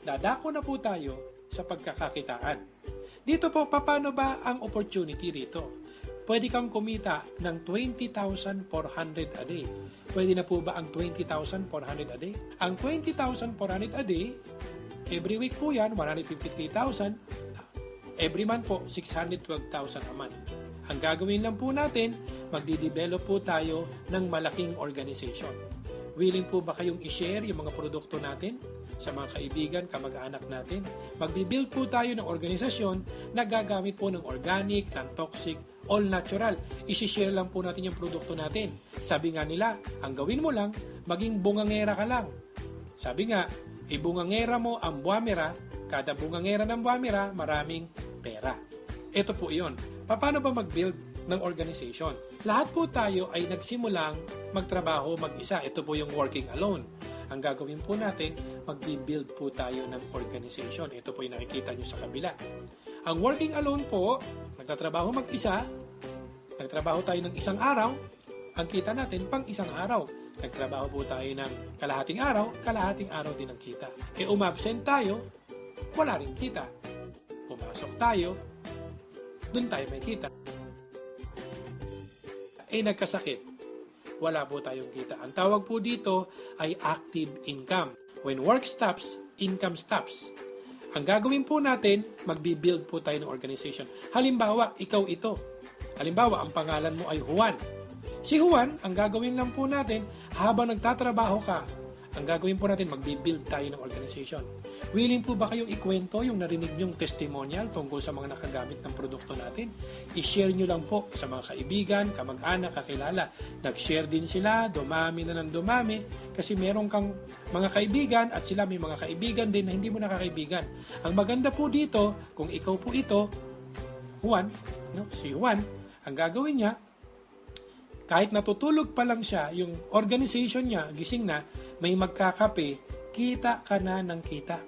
dadako na po tayo sa pagkakakitaan. Dito po, paano ba ang opportunity rito? Pwede kang kumita ng 20,400 a day. Pwede na po ba ang 20,400 a day? Ang 20,400 a day, every week po yan, 153,000. Every month po, 612,000 a month. Ang gagawin lang po natin, magdi-develop po tayo ng malaking organization. Willing po ba kayong i-share yung mga produkto natin sa mga kaibigan, kamag-anak natin? Magbi-build po tayo ng organisasyon na gagamit po ng organic, non-toxic, all natural. I-share lang po natin yung produkto natin. Sabi nga nila, ang gawin mo lang, maging bungangera ka lang. Sabi nga, ibungangera mo ang buwamera, kada bungangera ng buwamera, maraming pera. Ito po iyon. Paano ba mag-build ng organization? Lahat po tayo ay nagsimulang magtrabaho mag-isa. Ito po yung working alone. Ang gagawin po natin, mag-build po tayo ng organization. Ito po yung nakikita nyo sa kabila. Ang working alone po, nagtatrabaho mag-isa, nagtrabaho tayo ng isang araw, ang kita natin pang isang araw. Nagtrabaho po tayo ng kalahating araw din ang kita. Umabsent tayo, wala rin kita. Pumasok tayo, dun tayo may kita. Nagkasakit, wala po tayong kita. Ang tawag po dito ay active income. When work stops, income stops. Ang gagawin po natin, magbi-build po tayo ng organization. Halimbawa, ikaw ito. Halimbawa, ang pangalan mo ay Juan. Si Juan, ang gagawin lang po natin, habang nagtatrabaho ka, ang gagawin po natin, magbi-build tayo ng organization. Willing po ba kayong ikwento yung narinig nyong testimonial tungkol sa mga nakagamit ng produkto natin? I-share nyo lang po sa mga kaibigan, kamag-anak, kakilala. Nag-share din sila, dumami na ng dumami, kasi meron kang mga kaibigan at sila may mga kaibigan din na hindi mo nakakaibigan. Ang maganda po dito, kung ikaw po ito, Juan, si Juan, ang gagawin niya, kahit natutulog pa lang siya, yung organization niya, gising na, may magkakape, kita ka na ng kita.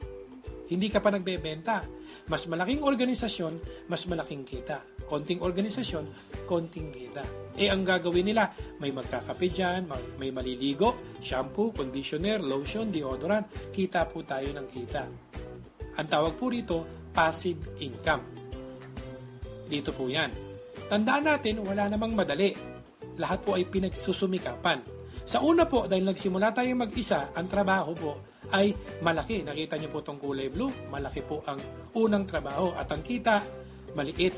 Hindi ka pa nagbebenta. Mas malaking organisasyon, mas malaking kita. Konting organisasyon, konting kita. Ang gagawin nila, may magkakape dyan, may maliligo, shampoo, conditioner, lotion, deodorant. Kita po tayo ng kita. Ang tawag po rito, passive income. Dito po yan. Tandaan natin, wala namang madali. Lahat po ay pinagsusumikapan. Sa una po, dahil nagsimula tayong mag-isa, ang trabaho po ay malaki. Nakita niyo po itong kulay blue, malaki po ang unang trabaho at ang kita, maliit.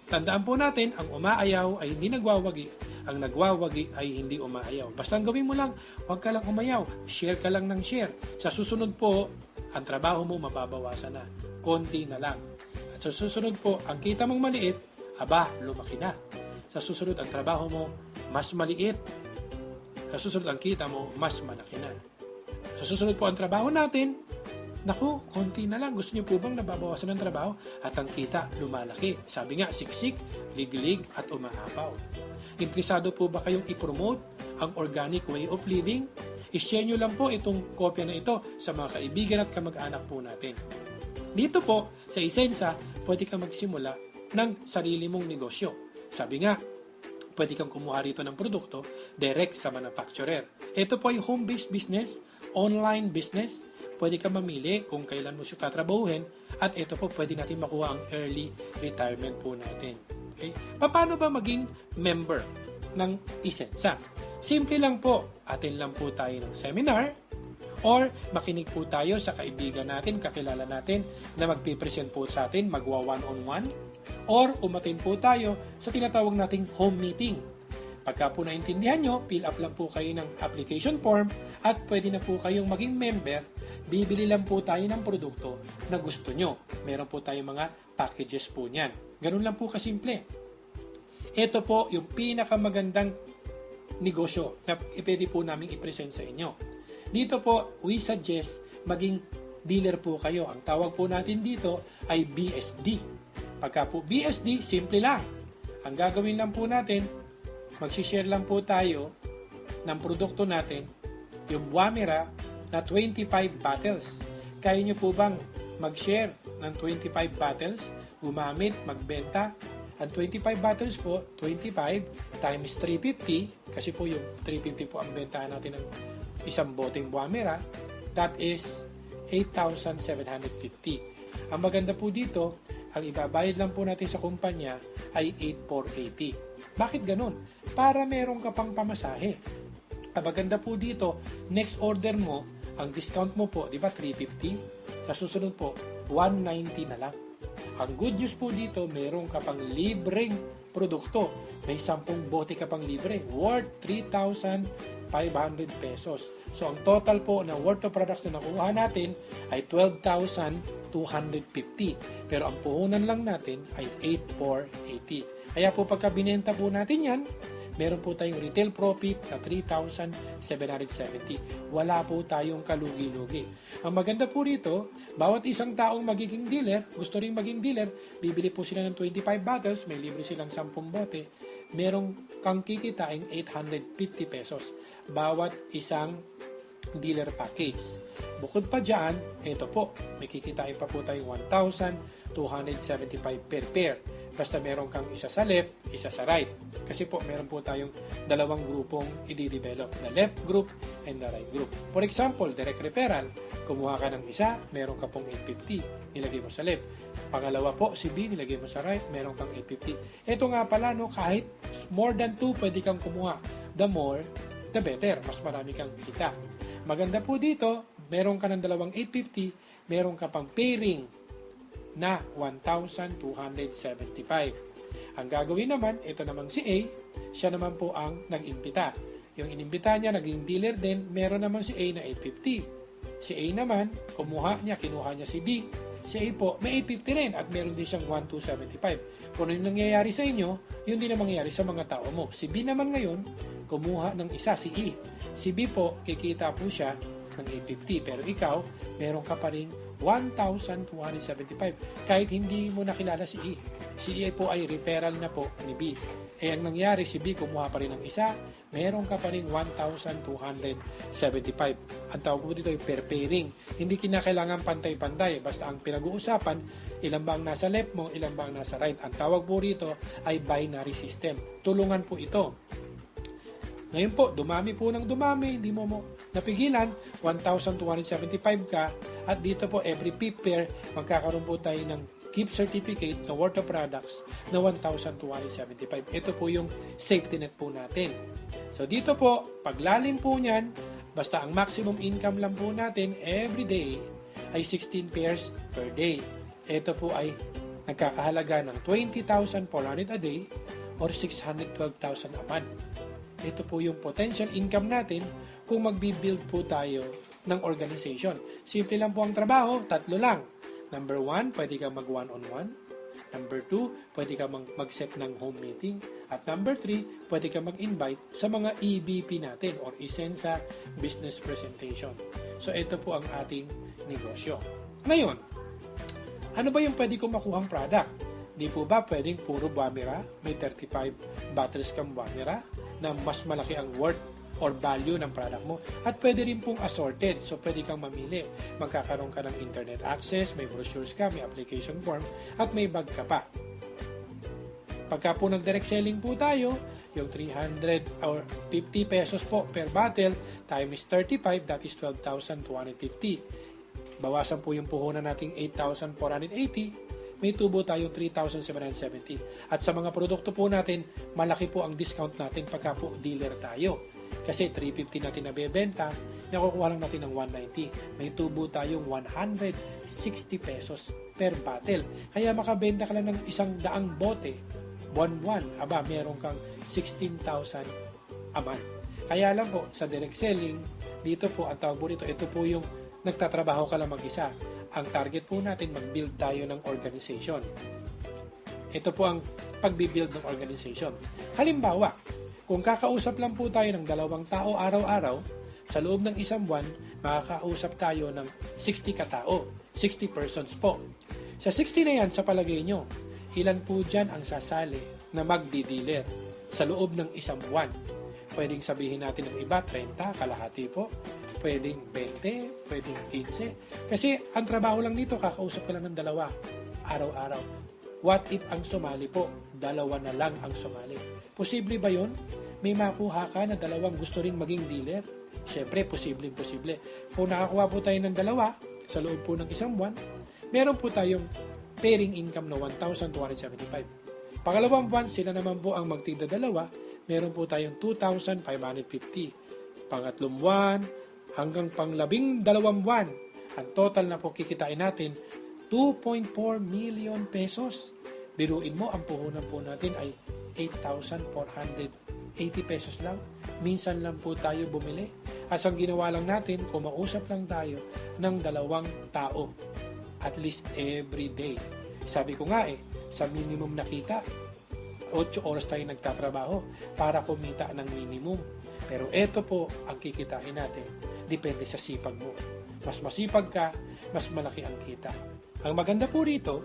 Tandaan po natin, ang umaayaw ay hindi nagwawagi, ang nagwawagi ay hindi umaayaw. Basta ang gawin mo lang, huwag ka lang umayaw, share ka lang ng share. Sa susunod po, ang trabaho mo mababawasan na, konti na lang. At sa susunod po, ang kita mong maliit, lumaki na. Sa susunod, ang trabaho mo, mas maliit. Sa susunod, ang kita mo, mas malaki na. Sa susunod po ang trabaho natin, naku, konti na lang. Gusto niyo po bang nababawasan ng trabaho? At ang kita, lumalaki. Sabi nga, siksik, liglig, at umaapaw. Interesado po ba kayong i-promote ang organic way of living? I-share nyo lang po itong kopya na ito sa mga kaibigan at kamag-anak po natin. Dito po, sa Isensa, pwede ka magsimula ng sarili mong negosyo. Sabi nga, pwede kang kumuha rito ng produkto direct sa manufacturer. Ito po ay home-based business, online business. Pwede kang mamili kung kailan mo siya tatrabahuhin at ito po pwede natin makuha ang early retirement po natin. Okay? Paano ba maging member ng Isensa? Simple lang po, attend lang po tayo ng seminar or makinig po tayo sa kaibigan natin, kakilala natin na magpipresent po sa atin, magwa one-on-one or umatin po tayo sa tinatawag nating home meeting. Pagka po naintindihan nyo, fill up lang po kayo ng application form at pwede na po kayong maging member. Bibili lang po tayo ng produkto na gusto nyo. Meron po tayong mga packages po niyan. Ganun lang po kasimple. Ito po yung pinakamagandang negosyo na pwede po namin i-present sa inyo. Dito po, we suggest maging dealer po kayo. Ang tawag po natin dito ay BSD. Pagka po BSD, simple lang. Ang gagawin lang po natin, magsishare lang po tayo ng produkto natin, yung Buwamera na 25 bottles. Kaya nyo po bang mag-share ng 25 bottles, gumamit, magbenta? Ang 25 bottles po, 25 times 350, kasi po yung 350 po ang bentahan natin ng isang boteng Buwamera, that is 8,750. Ang maganda po dito, ang ibabayad lang po natin sa kumpanya ay 8,480. Bakit ganun? Para meron ka pang pamasahe. Ang maganda po dito, next order mo, ang discount mo po, di ba 350? Sa susunod po, 190 na lang. Ang good news po dito, meron ka pang libreng produkto. May 10 bote ka pang libre worth 3,500 pesos. So, ang total po na worth of products na nakuha natin ay 12,250. Pero ang puhunan lang natin ay 8,480. Kaya po pagka binenta po natin yan, meron po tayong retail profit na 3,770. Wala po tayong kalugi-lugi. Ang maganda po rito, bawat isang taong magiging dealer, gusto rin maging dealer, bibili po sila ng 25 bottles, may libre silang 10 bote, merong kang kikitain 850 pesos. Bawat isang dealer package. Bukod pa dyan, ito po, may kikitain pa po tayong 1,275 per pair. Basta meron kang isa sa left, isa sa right. Kasi po, meron po tayong dalawang grupong i-develop. The left group and the right group. For example, direct referral. Kumuha ka ng isa, meron ka pong 850. Nilagay mo sa left. Pangalawa po, si B, nilagay mo sa right, meron kang 850. Ito nga pala, no, kahit more than 2, pwede kang kumuha. The more, the better. Mas marami kang kita. Maganda po dito, meron ka ng dalawang 850, meron ka pang pairing na 1,275. Ang gagawin naman, ito namang si A, siya naman po ang nag-imbita. Yung inimbita niya, naging dealer din, meron naman si A na 850. Si A naman, kinuha niya si B. Si A po, may 850 rin at meron din siyang 1,275. Kung ano yung nangyayari sa inyo, yun din ang mangyayari sa mga tao mo. Si B naman ngayon, kumuha ng isa, si E. Si B po, kikita po siya ng 850. Pero ikaw, meron ka pa rin 1,275 kahit hindi mo nakilala si E. Si E po ay referral na po ni B. Ang nangyari, si B kumuha pa rin ng isa, meron ka pa rin 1,275. Ang tawag po dito ay per pairing. Hindi kinakailangan pantay-pantay. Basta ang pinag-uusapan, ilan ba ang nasa left mo, ilan ba ang nasa right. Ang tawag po rito ay binary system. Tulungan po ito. Ngayon po, dumami po ng dumami, hindi mo napigilan, 1,275 ka, at dito po every fifth pair, magkakaroon po tayo ng gift certificate na worth of products na 1,275. Ito po yung safety net po natin. So dito po, paglalim po niyan, basta ang maximum income lang po natin every day ay 16 pairs per day. Ito po ay nagkakahalaga ng 20,400 a day or 612,000 a month. Ito po yung potential income natin kung magbi-build po tayo ng organization. Simple lang po ang trabaho, 3 lang. Number 1, pwede kang mag one-on-one. Number 2, pwede kang mag-set ng home meeting. At number 3, pwede kang mag-invite sa mga EBP natin or Isensa Business Presentation. So ito po ang ating negosyo. Ngayon, ano ba yung pwede kong makuhang product? Di po ba pwedeng puro Bamira? May 35 bottles kang Bamira na mas malaki ang worth or value ng product mo. At pwede rin pong assorted. So, pwede kang mamili. Magkakaroon ka ng internet access, may brochures ka, may application form, at may bag ka pa. Pagka po nag-direct selling po tayo, yung 300 or 50 pesos po per bottle times 35, that is 12,250. Bawasan po yung puhunan nating 8,480. May tubo tayong 3,770. At sa mga produkto po natin, malaki po ang discount natin pagka po dealer tayo. Kasi 350 natin nabebenta, nakukuha lang natin ng 190. May tubo tayong 160 pesos per bottle. Kaya makabenta ka lang ng 100 bote, buwan-buwan, meron kang 16,000 a month. Kaya lang po, sa direct selling, dito po, ang tawag po rito, ito po yung nagtatrabaho ka lang mag-isa. Ang target po natin, mag-build tayo ng organization. Ito po ang pag-build ng organization. Halimbawa, kung kakausap lang po tayo ng 2 tao araw-araw, sa loob ng isang buwan, makakausap tayo ng 60 katao, 60 persons po. Sa 60 na yan, sa palagay nyo, ilan po dyan ang sasali na magdi-dealer sa loob ng isang buwan? Pwedeng sabihin natin ng iba, 30, kalahati po. Pwedeng 20, pwedeng 15. Kasi ang trabaho lang dito, kakausap ka lang ng 2 araw-araw. What if ang sumali po? 2 na lang ang sumali. Posible ba yun? May makuha ka na 2 gusto rin maging dealer? Siyempre, posible. Kung nakakuha po tayo ng 2, sa loob po ng isang buwan, meron po tayong pairing income na 1,275. Pangalawang buwan, sila naman po ang magtigda dalawa, meron po tayong 2,550. Pangatlong buwan, hanggang pang-12 buwan, ang total na po kikitain natin, 2.4 million pesos. Biruin mo, ang puhunan po natin ay 8,480 pesos lang. Minsan lang po tayo bumili. As ang ginawa lang natin, kumausap lang tayo ng 2 tao. At least every day. Sabi ko nga sa minimum na kita, 8 oras tayo nagtatrabaho para kumita ng minimum. Pero ito po ang kikitain natin. Depende sa sipag mo. Mas masipag ka, mas malaki ang kita. Ang maganda po rito,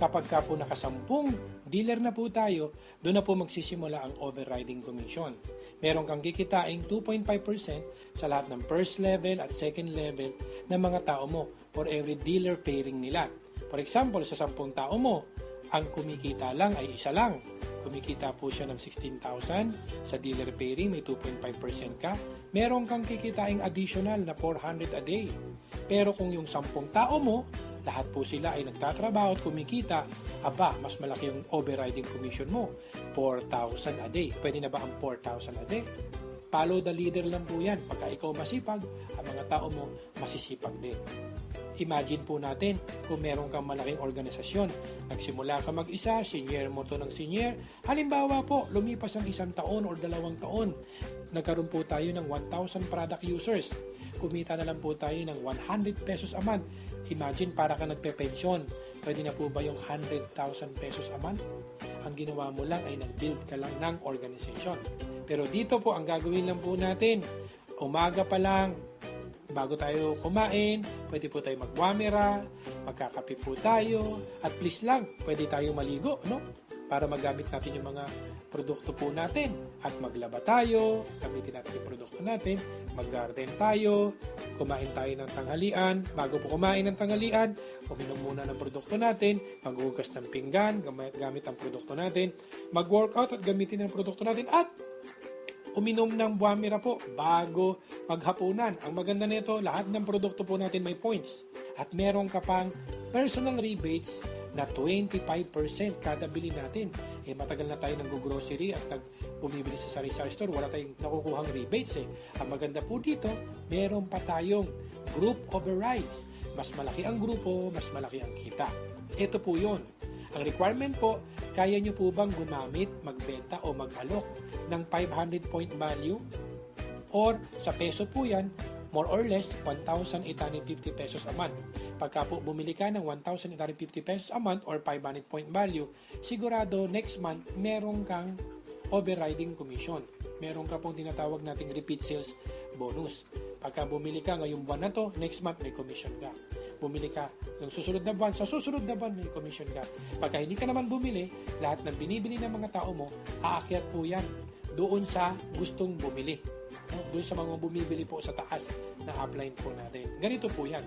kapag ka po nakasampung dealer na po tayo, doon na po magsisimula ang overriding commission. Meron kang kikitain 2.5% sa lahat ng first level at second level ng mga tao mo for every dealer pairing nila. For example, sa 10 tao mo, ang kumikita lang ay isa lang. Kumikita po siya ng 16,000 sa dealer pairing, may 2.5% ka. Meron kang kikitain additional na 400 a day. Pero kung yung 10 tao mo, lahat po sila ay nagtatrabaho at kumikita, mas malaki yung overriding commission mo. 4,000 a day. Pwede na ba ang 4,000 a day? Follow the leader lang po yan. Pagka ikaw masipag, ang mga tao mo masisipag din. Imagine po natin kung meron kang malaking organisasyon. Nagsimula ka mag-isa, senior mo to ng senior. Halimbawa po, lumipas ang 1 taon o 2 taon. Nagkaroon po tayo ng 1,000 product users. Kumita na lang po tayo ng 100 pesos a month. Imagine, para ka nagpe-pensyon. Pwede na po ba yung 100,000 pesos a month? Ang ginawa mo lang ay nag-build ka lang ng organization. Pero dito po, ang gagawin lang po natin, umaga pa lang, bago tayo kumain, pwede po tayo magwamera, magkakape po tayo, at please lang, pwede tayo maligo, no? Para magamit natin yung mga produkto po natin. At maglaba tayo, gamitin natin yung produkto natin, mag-garden tayo, kumain tayo ng tanghalian. Bago po kumain ng tanghalian, uminom muna ng produkto natin, maghugas ng pinggan, gamit ang produkto natin, mag-workout at gamitin ng produkto natin, at uminom ng buwamira po bago maghapunan. Ang maganda nito, lahat ng produkto po natin may points. At meron ka pang personal rebates na 25% kada bili natin. Matagal na tayo nag-grocery at bumibili sa sari-sari store, wala tayong nakukuhang rebates. Ang maganda po dito, meron pa tayong group overrides. Mas malaki ang grupo, mas malaki ang kita. Ito po yun. Ang requirement po, kaya nyo po bang gumamit, magbenta o mag-alok ng 500 point value? Or sa peso po yan, more or less 1,850 pesos a month. Pagka po bumili ka ng 1,850 pesos a month or 500 point value, sigurado next month meron kang overriding commission. Meron ka pong tinatawag nating repeat sales bonus. Pagka bumili ka ngayong buwan na to, next month may commission ka. Bumili ka ng susunod na buwan, sa susunod na buwan may commission ka. Pagka hindi ka naman bumili, lahat ng binibili ng mga tao mo, aakyat po yan doon sa gustong bumili. Doon sa mga bumibili po sa taas na upline po natin. Ganito po yan.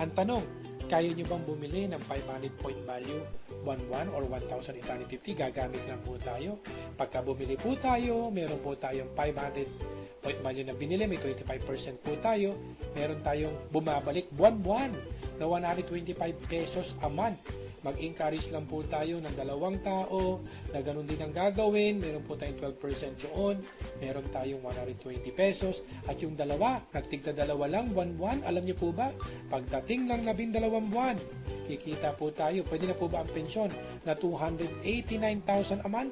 Ang tanong, kaya nyo bang bumili ng 500 point value 1,1 or 1,850? Gagamit lang po tayo. Pagka bumili po tayo, meron po tayong 500 point value na binili, may 25% po tayo. Meron tayong bumabalik buwan-buwan na 125 pesos a month. Mag-encourage lang po tayo ng 2 tao na ganun din ang gagawin. Meron po tayong 12% doon. Meron tayong 120 pesos. At yung dalawa, nagtigda 2 lang, buwan-buwan. Alam niyo po ba, pagdating ng 12 buwan, kikita po tayo. Pwede na po ba ang pensyon na 289,000 a month?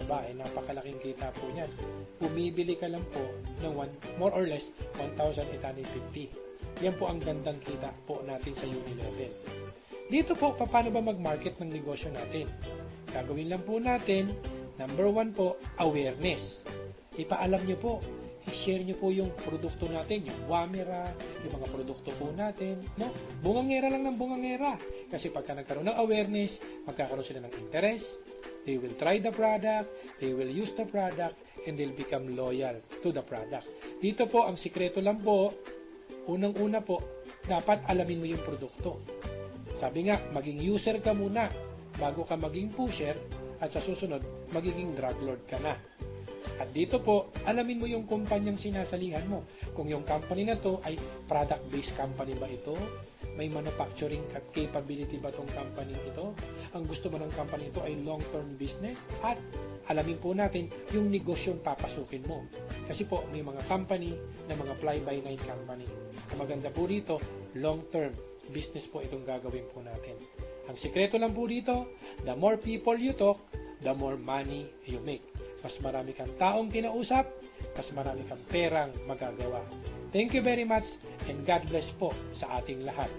Napakalaking kita po niyan. Bumibili ka lang po ng more or less 1,850. Yan po ang gandang kita po natin sa Unilevel. Dito po, paano ba mag-market ng negosyo natin? Gagawin lang po natin, number 1 po, awareness. Ipaalam nyo po, i-share nyo po yung produkto natin, yung Wamira, yung mga produkto po natin, no? Bungangera lang ng bungangera. Kasi pagka nagkaroon ng awareness, magkakaroon sila ng interest, they will try the product, they will use the product, and they'll become loyal to the product. Dito po, ang sikreto lang po, unang-una po, dapat alamin mo yung produkto. Sabi nga, maging user ka muna bago ka maging pusher, at sa susunod, magiging drug lord ka na. At dito po, alamin mo yung kumpanyang sinasalihan mo. Kung yung company na to ay product-based company ba ito? May manufacturing capability ba tong company ito? Ang gusto mo ng company ito ay long-term business? At alamin po natin yung negosyong papasukin mo. Kasi po, may mga company na mga fly-by-night company. Ang maganda po dito, long-term business po itong gagawin po natin. Ang sikreto lang po dito, the more people you talk, the more money you make. Mas marami kang taong kinausap, mas marami kang perang magagawa. Thank you very much and God bless po sa ating lahat.